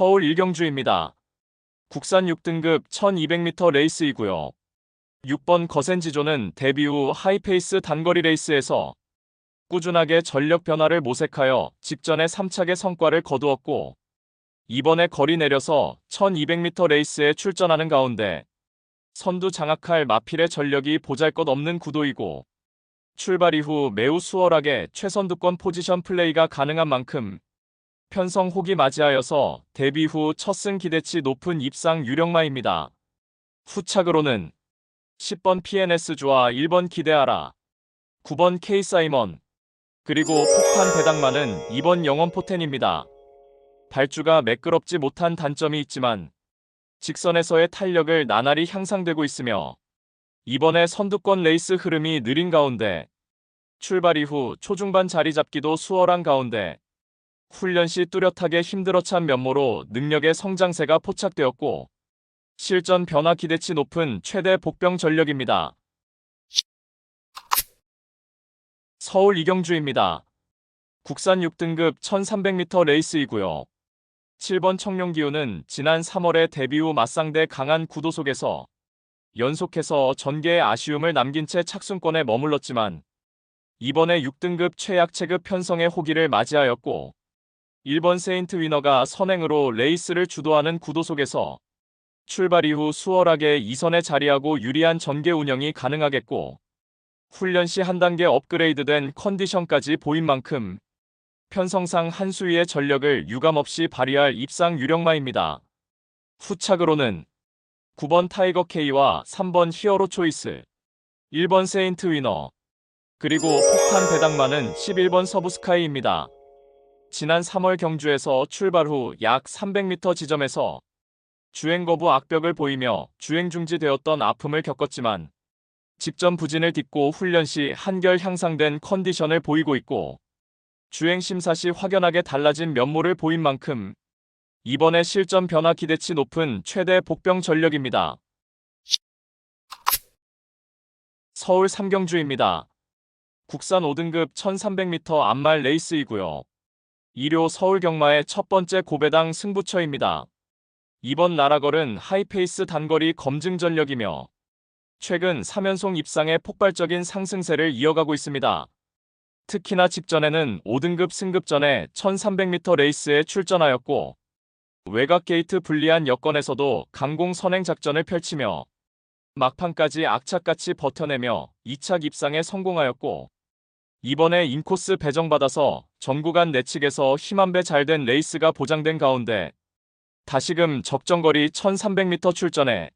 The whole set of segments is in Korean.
서울 일경주입니다. 국산 6등급 1200m 레이스이고요. 6번 거센지조는 데뷔 후 하이페이스 단거리 레이스에서 꾸준하게 전력 변화를 모색하여 직전에 3착의 성과를 거두었고, 이번에 거리 내려서 1200m 레이스에 출전하는 가운데 선두 장악할 마필의 전력이 보잘것없는 구도이고, 출발 이후 매우 수월하게 최선두권 포지션 플레이가 가능한 만큼 편성 혹이 맞이하여서 데뷔 후 첫 승 기대치 높은 입상 유력마입니다. 후착으로는 10번 PNS주와 1번 기대하라, 9번 K사이먼, 그리고 폭탄 배당만은 2번 영원포텐입니다. 발주가 매끄럽지 못한 단점이 있지만 직선에서의 탄력을 나날이 향상되고 있으며, 이번에 선두권 레이스 흐름이 느린 가운데 출발 이후 초중반 자리 잡기도 수월한 가운데 훈련 시 뚜렷하게 힘들어 찬 면모로 능력의 성장세가 포착되었고, 실전 변화 기대치 높은 최대 복병 전력입니다. 서울 이경주입니다. 국산 6등급 1300m 레이스이고요. 7번 청룡기호는 지난 3월에 데뷔 후 맞상대 강한 구도 속에서 연속해서 전개의 아쉬움을 남긴 채 착순권에 머물렀지만, 이번에 6등급 최약 체급 편성의 호기를 맞이하였고, 1번 세인트 위너가 선행으로 레이스를 주도하는 구도 속에서 출발 이후 수월하게 2선에 자리하고 유리한 전개 운영이 가능하겠고, 훈련 시 한 단계 업그레이드된 컨디션까지 보인 만큼 편성상 한 수위의 전력을 유감없이 발휘할 입상 유력마입니다. 후착으로는 9번 타이거 K와 3번 히어로 초이스, 1번 세인트 위너, 그리고 폭탄 배당만은 11번 서브스카이입니다. 지난 3월 경주에서 출발 후 약 300m 지점에서 주행 거부 악벽을 보이며 주행 중지되었던 아픔을 겪었지만, 직전 부진을 딛고 훈련 시 한결 향상된 컨디션을 보이고 있고, 주행 심사 시 확연하게 달라진 면모를 보인 만큼 이번에 실전 변화 기대치 높은 최대 복병 전력입니다. 서울 삼경주입니다. 국산 5등급 1300m 암말 레이스이고요. 2료 서울 경마의 첫 번째 고배당 승부처입니다. 이번 나라걸은 하이페이스 단거리 검증 전력이며 최근 3연속 입상의 폭발적인 상승세를 이어가고 있습니다. 특히나 직전에는 5등급 승급전에 1300m 레이스에 출전하였고, 외곽 게이트 불리한 여건에서도 강공 선행 작전을 펼치며 막판까지 악착같이 버텨내며 2착 입상에 성공하였고, 이번에 인코스 배정받아서 전구간 내측에서 힘한배 잘된 레이스가 보장된 가운데 다시금 적정거리 1300m 출전에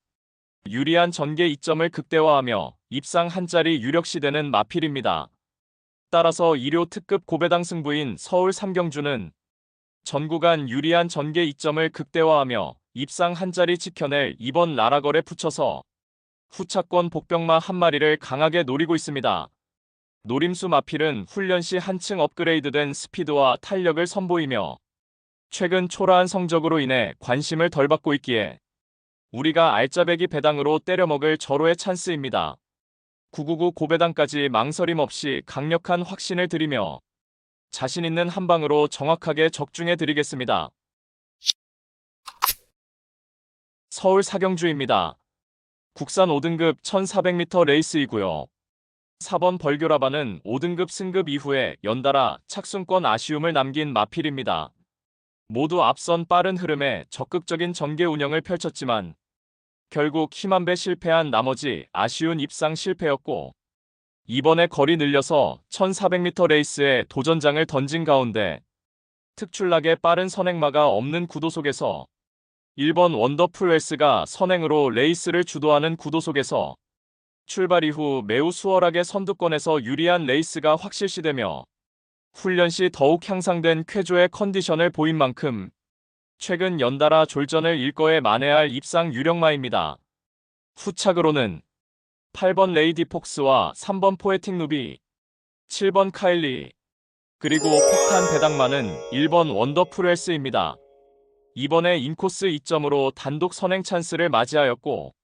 유리한 전개 이점을 극대화하며 입상 한 자리 유력시되는 마필입니다. 따라서 2료 특급 고배당 승부인 서울 삼경주는 전구간 유리한 전개 이점을 극대화하며 입상 한 자리 지켜낼 이번 나라걸에 붙여서 후차권 복병마 한 마리를 강하게 노리고 있습니다. 노림수 마필은 훈련 시 한층 업그레이드된 스피드와 탄력을 선보이며 최근 초라한 성적으로 인해 관심을 덜 받고 있기에 우리가 알짜배기 배당으로 때려먹을 절호의 찬스입니다. 999 고배당까지 망설임 없이 강력한 확신을 드리며 자신 있는 한 방으로 정확하게 적중해 드리겠습니다. 서울 사경주입니다. 국산 5등급 1400m 레이스이고요. 4번 벌교라바는 5등급 승급 이후에 연달아 착순권 아쉬움을 남긴 마필입니다. 모두 앞선 빠른 흐름에 적극적인 전개 운영을 펼쳤지만 결국 힘한배 실패한 나머지 아쉬운 입상 실패였고, 이번에 거리 늘려서 1400m 레이스에 도전장을 던진 가운데 특출나게 빠른 선행마가 없는 구도 속에서 1번 원더풀 웨스가 선행으로 레이스를 주도하는 구도 속에서 출발 이후 매우 수월하게 선두권에서 유리한 레이스가 확실시되며 훈련 시 더욱 향상된 쾌조의 컨디션을 보인 만큼 최근 연달아 졸전을 일거에 만회할 입상 유력마입니다. 후착으로는 8번 레이디 폭스와 3번 포에틱 루비, 7번 카일리, 그리고 폭탄 배당만은 1번 원더풀 헬스입니다. 이번에 인코스 2점으로 단독 선행 찬스를 맞이하였고,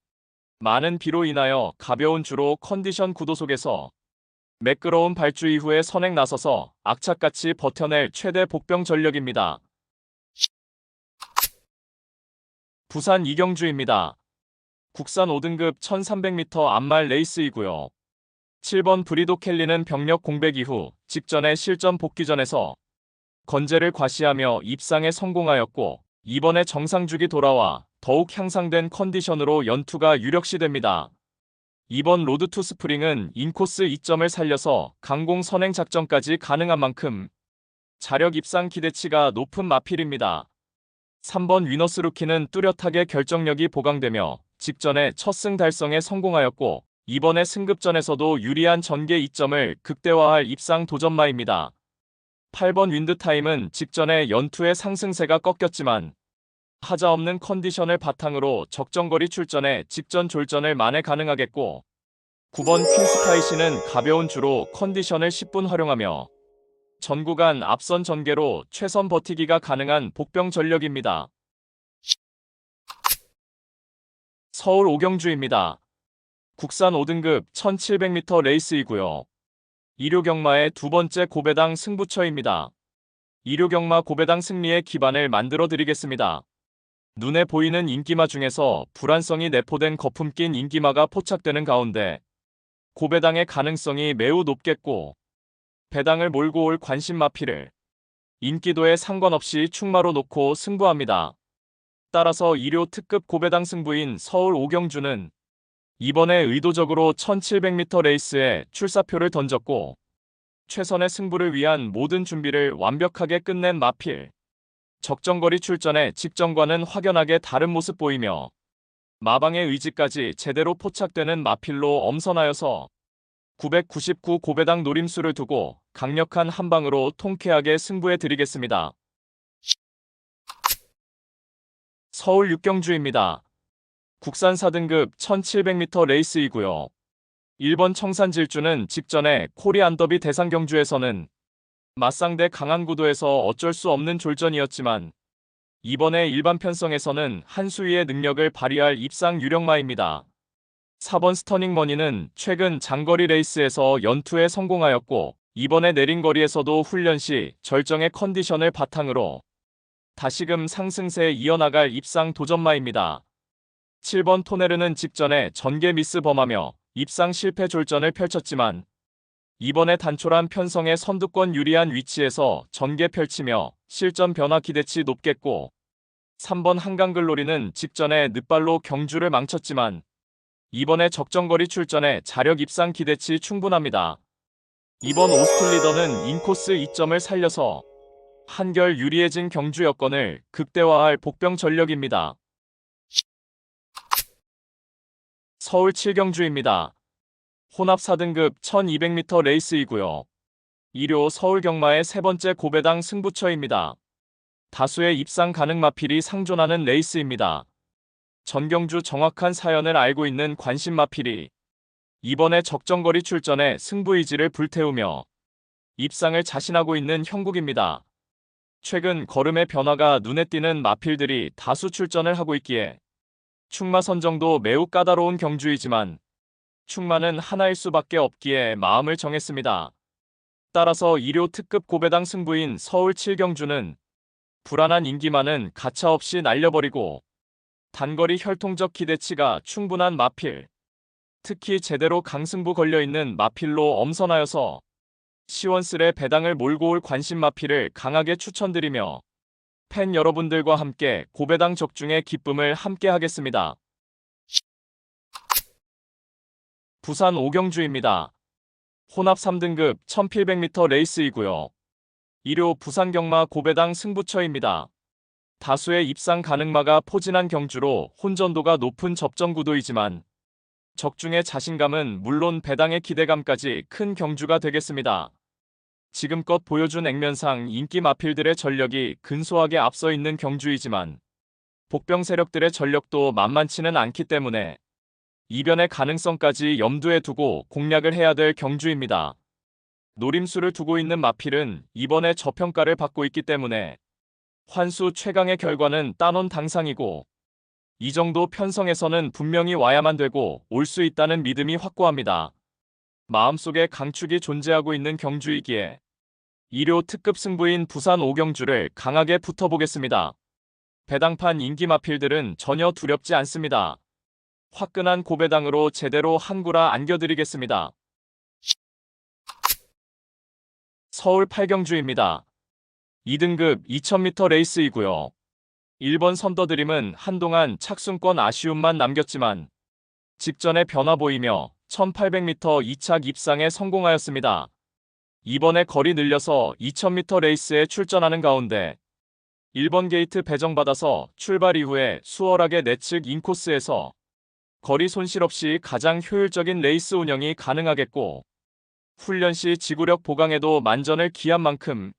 많은 비로 인하여 가벼운 주로 컨디션 구도 속에서 매끄러운 발주 이후에 선행 나서서 악착같이 버텨낼 최대 복병 전력입니다. 부산 이경주입니다. 국산 5등급 1300m 암말 레이스이고요. 7번 브리도 켈리는 병력 공백 이후 직전에 실전 복귀전에서 건재를 과시하며 입상에 성공하였고 이번에 정상주기 돌아와 더욱 향상된 컨디션으로 연투가 유력시됩니다. 이번 로드 투 스프링은 인코스 이점을 살려서 강공 선행 작전까지 가능한 만큼 자력 입상 기대치가 높은 마필입니다. 3번 위너스 루키는 뚜렷하게 결정력이 보강되며 직전에 첫 승 달성에 성공하였고 이번에 승급전에서도 유리한 전개 이점을 극대화할 입상 도전마입니다. 8번 윈드타임은 직전에 연투의 상승세가 꺾였지만 하자없는 컨디션을 바탕으로 적정거리 출전에 직전 졸전을 만회 가능하겠고 9번 퀸스파이시는 가벼운 주로 컨디션을 10분 활용하며 전 구간 앞선 전개로 최선 버티기가 가능한 복병 전력입니다. 서울 오경주입니다. 국산 5등급 1700m 레이스이고요. 일요경마의 두 번째 고배당 승부처입니다. 일요경마 고배당 승리의 기반을 만들어 드리겠습니다. 눈에 보이는 인기마 중에서 불안성이 내포된 거품 낀 인기마가 포착되는 가운데 고배당의 가능성이 매우 높겠고 배당을 몰고 올 관심 마필을 인기도에 상관없이 충마로 놓고 승부합니다. 따라서 일요 특급 고배당 승부인 서울 오경주는 이번에 의도적으로 1700m 레이스에 출사표를 던졌고 최선의 승부를 위한 모든 준비를 완벽하게 끝낸 마필. 적정거리 출전에 직전과는 확연하게 다른 모습 보이며 마방의 의지까지 제대로 포착되는 마필로 엄선하여서 999 고배당 노림수를 두고 강력한 한방으로 통쾌하게 승부해 드리겠습니다. 서울 육경주입니다. 국산 4등급 1700m 레이스이고요. 1번 청산질주는 직전에 코리 안더비 대상 경주에서는 맞상대 강한 구도에서 어쩔 수 없는 졸전이었지만 이번에 일반 편성에서는 한 수위의 능력을 발휘할 입상 유력마입니다. 4번 스터닝 머니는 최근 장거리 레이스에서 연투에 성공하였고 이번에 내린 거리에서도 훈련 시 절정의 컨디션을 바탕으로 다시금 상승세에 이어나갈 입상 도전마입니다. 7번 토네르는 직전에 전개 미스 범하며 입상 실패 졸전을 펼쳤지만 이번에 단촐한 편성의 선두권 유리한 위치에서 전개 펼치며 실전 변화 기대치 높겠고 3번 한강글로리는 직전에 늦발로 경주를 망쳤지만 이번에 적정거리 출전에 자력 입상 기대치 충분합니다. 이번 오스틴 리더는 인코스 이점을 살려서 한결 유리해진 경주 여건을 극대화할 복병 전력입니다. 서울 7경주입니다. 혼합 4등급 1200m 레이스이고요. 일요 서울 경마의 세 번째 고배당 승부처입니다. 다수의 입상 가능 마필이 상존하는 레이스입니다. 전경주 정확한 사연을 알고 있는 관심 마필이 이번에 적정거리 출전에 승부의지를 불태우며 입상을 자신하고 있는 형국입니다. 최근 걸음의 변화가 눈에 띄는 마필들이 다수 출전을 하고 있기에 충마 선정도 매우 까다로운 경주이지만 충마는 하나일 수밖에 없기에 마음을 정했습니다. 따라서 일요 특급 고배당 승부인 서울 7경주는 불안한 인기만은 가차없이 날려버리고 단거리 혈통적 기대치가 충분한 마필, 특히 제대로 강승부 걸려있는 마필로 엄선하여서 시원스레 배당을 몰고 올 관심 마필을 강하게 추천드리며 팬 여러분들과 함께 고배당 적중의 기쁨을 함께 하겠습니다. 부산 오경주입니다. 혼합 3등급 1800m 레이스이고요. 일요 부산 경마 고배당 승부처입니다. 다수의 입상 가능마가 포진한 경주로 혼전도가 높은 접전 구도이지만 적중의 자신감은 물론 배당의 기대감까지 큰 경주가 되겠습니다. 지금껏 보여준 액면상 인기 마필들의 전력이 근소하게 앞서 있는 경주이지만 복병 세력들의 전력도 만만치는 않기 때문에 이변의 가능성까지 염두에 두고 공략을 해야 될 경주입니다. 노림수를 두고 있는 마필은 이번에 저평가를 받고 있기 때문에 환수 최강의 결과는 따놓은 당상이고 이 정도 편성에서는 분명히 와야만 되고 올 수 있다는 믿음이 확고합니다. 마음속에 강축이 존재하고 있는 경주이기에 일요 특급 승부인 부산 오경주를 강하게 붙어보겠습니다. 배당판 인기 마필들은 전혀 두렵지 않습니다. 화끈한 고배당으로 제대로 한구라 안겨드리겠습니다. 서울 8경주입니다. 2등급 2000m 레이스이고요. 1번 선더드림은 한동안 착순권 아쉬움만 남겼지만 직전에 변화 보이며 1800m 2착 입상에 성공하였습니다. 이번에 거리 늘려서 2000m 레이스에 출전하는 가운데 1번 게이트 배정받아서 출발 이후에 수월하게 내측 인코스에서 거리 손실 없이 가장 효율적인 레이스 운영이 가능하겠고 훈련 시 지구력 보강에도 만전을 기한 만큼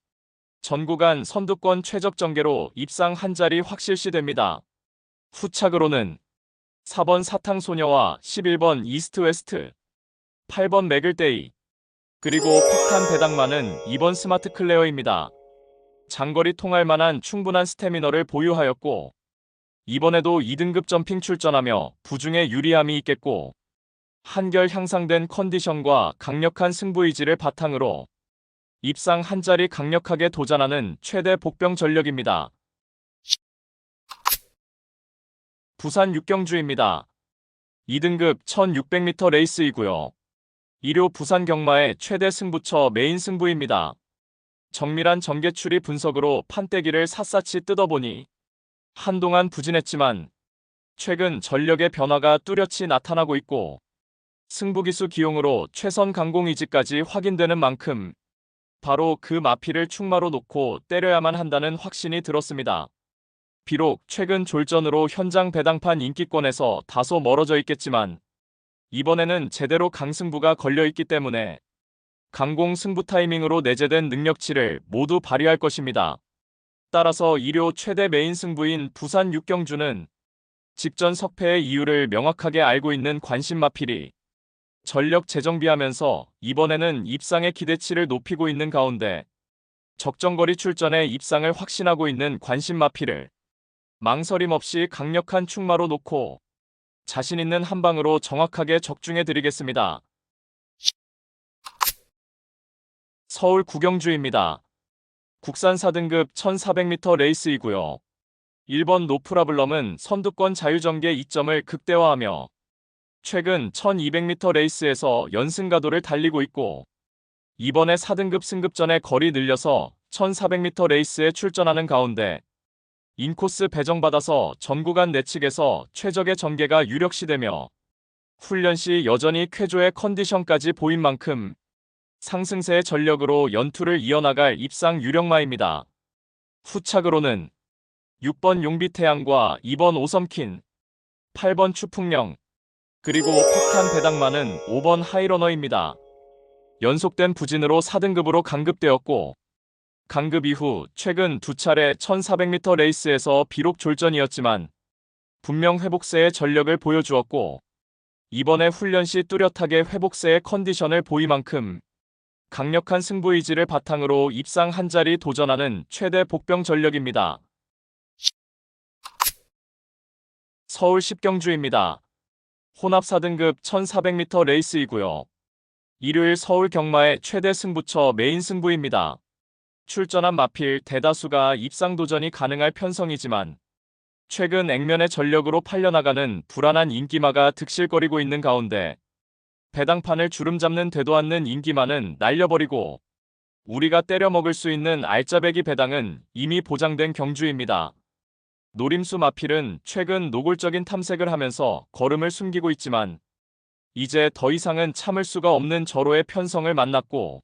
전 구간 선두권 최적 전개로 입상 한 자리 확실시됩니다. 후착으로는 4번 사탕소녀와 11번 이스트웨스트, 8번 맥을데이, 그리고 폭탄 배당만은 2번 스마트 클레어입니다. 장거리 통할 만한 충분한 스태미너를 보유하였고 이번에도 2등급 점핑 출전하며 부중에 유리함이 있겠고 한결 향상된 컨디션과 강력한 승부의지를 바탕으로 입상 한 자리 강력하게 도전하는 최대 복병 전력입니다. 부산 6경주입니다. 2등급 1600m 레이스이고요. 1호 부산 경마의 최대 승부처 메인 승부입니다. 정밀한 전개추리 분석으로 판때기를 샅샅이 뜯어보니 한동안 부진했지만 최근 전력의 변화가 뚜렷이 나타나고 있고 승부기수 기용으로 최선 강공이지까지 확인되는 만큼 바로 그 마피를 충마로 놓고 때려야만 한다는 확신이 들었습니다. 비록 최근 졸전으로 현장 배당판 인기권에서 다소 멀어져 있겠지만 이번에는 제대로 강승부가 걸려있기 때문에 강공 승부 타이밍으로 내재된 능력치를 모두 발휘할 것입니다. 따라서 1호 최대 메인 승부인 부산 6경주는 직전 석패의 이유를 명확하게 알고 있는 관심 마필이 전력 재정비하면서 이번에는 입상의 기대치를 높이고 있는 가운데 적정거리 출전에 입상을 확신하고 있는 관심 마필을 망설임 없이 강력한 충마로 놓고 자신 있는 한 방으로 정확하게 적중해 드리겠습니다. 서울 9경주입니다. 국산 4등급 1400m 레이스이고요. 1번 노프라블럼은 선두권 자유전개 이점을 극대화하며 최근 1200m 레이스에서 연승가도를 달리고 있고 이번에 4등급 승급전에 거리 늘려서 1400m 레이스에 출전하는 가운데 인코스 배정받아서 전 구간 내측에서 최적의 전개가 유력시되며 훈련 시 여전히 쾌조의 컨디션까지 보인 만큼 상승세의 전력으로 연투를 이어나갈 입상 유력마입니다. 후착으로는 6번 용비태양과 2번 오섬킨, 8번 추풍령, 그리고 폭탄 배당만은 5번 하이러너입니다. 연속된 부진으로 4등급으로 강급되었고 강급 이후 최근 두 차례 1400m 레이스에서 비록 졸전이었지만 분명 회복세의 전력을 보여주었고 이번에 훈련 시 뚜렷하게 회복세의 컨디션을 보이만큼 강력한 승부의지를 바탕으로 입상 한 자리 도전하는 최대 복병 전력입니다. 서울 10경주입니다. 혼합 4등급 1400m 레이스이고요. 일요일 서울 경마의 최대 승부처 메인 승부입니다. 출전한 마필 대다수가 입상 도전이 가능할 편성이지만 최근 액면의 전력으로 팔려나가는 불안한 인기마가 득실거리고 있는 가운데 배당판을 주름잡는 되도 않는 인기마는 날려버리고 우리가 때려먹을 수 있는 알짜배기 배당은 이미 보장된 경주입니다. 노림수 마필은 최근 노골적인 탐색을 하면서 걸음을 숨기고 있지만 이제 더 이상은 참을 수가 없는 절호의 편성을 만났고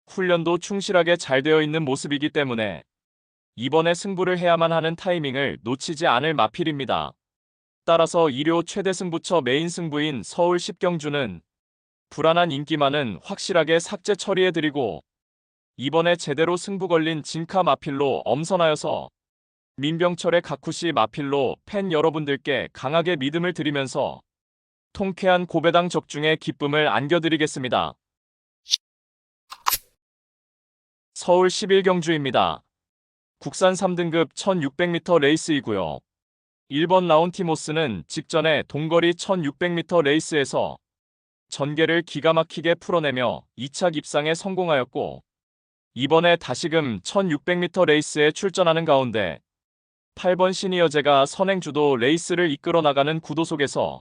훈련도 충실하게 잘 되어 있는 모습이기 때문에 이번에 승부를 해야만 하는 타이밍을 놓치지 않을 마필입니다. 따라서 1호 최대 승부처 메인 승부인 서울 10경주는 불안한 인기만은 확실하게 삭제 처리해드리고 이번에 제대로 승부 걸린 진카 마필로 엄선하여서 민병철의 가쿠시 마필로 팬 여러분들께 강하게 믿음을 드리면서 통쾌한 고배당 적중의 기쁨을 안겨드리겠습니다. 서울 11경주입니다. 국산 3등급 1600m 레이스이고요. 1번 라운티모스는 직전에 동거리 1600m 레이스에서 전개를 기가 막히게 풀어내며 2착 입상에 성공하였고 이번에 다시금 1600m 레이스에 출전하는 가운데 8번 시니어제가 선행주도 레이스를 이끌어 나가는 구도 속에서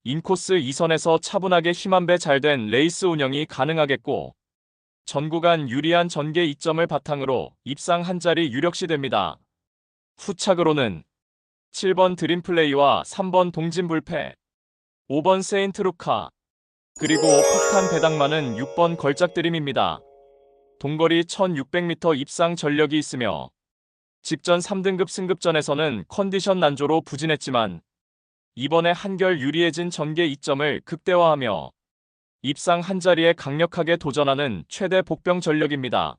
인코스 2선에서 차분하게 힘안배 잘된 레이스 운영이 가능하겠고 전 구간 유리한 전개 이점을 바탕으로 입상 한 자리 유력시됩니다. 후착으로는 7번 드림플레이와 3번 동진불패, 5번 세인트루카, 그리고 폭탄 배당만은 6번 걸작드림입니다. 동거리 1600m 입상 전력이 있으며 직전 3등급 승급전에서는 컨디션 난조로 부진했지만 이번에 한결 유리해진 전개 이점을 극대화하며 입상 한 자리에 강력하게 도전하는 최대 복병 전력입니다.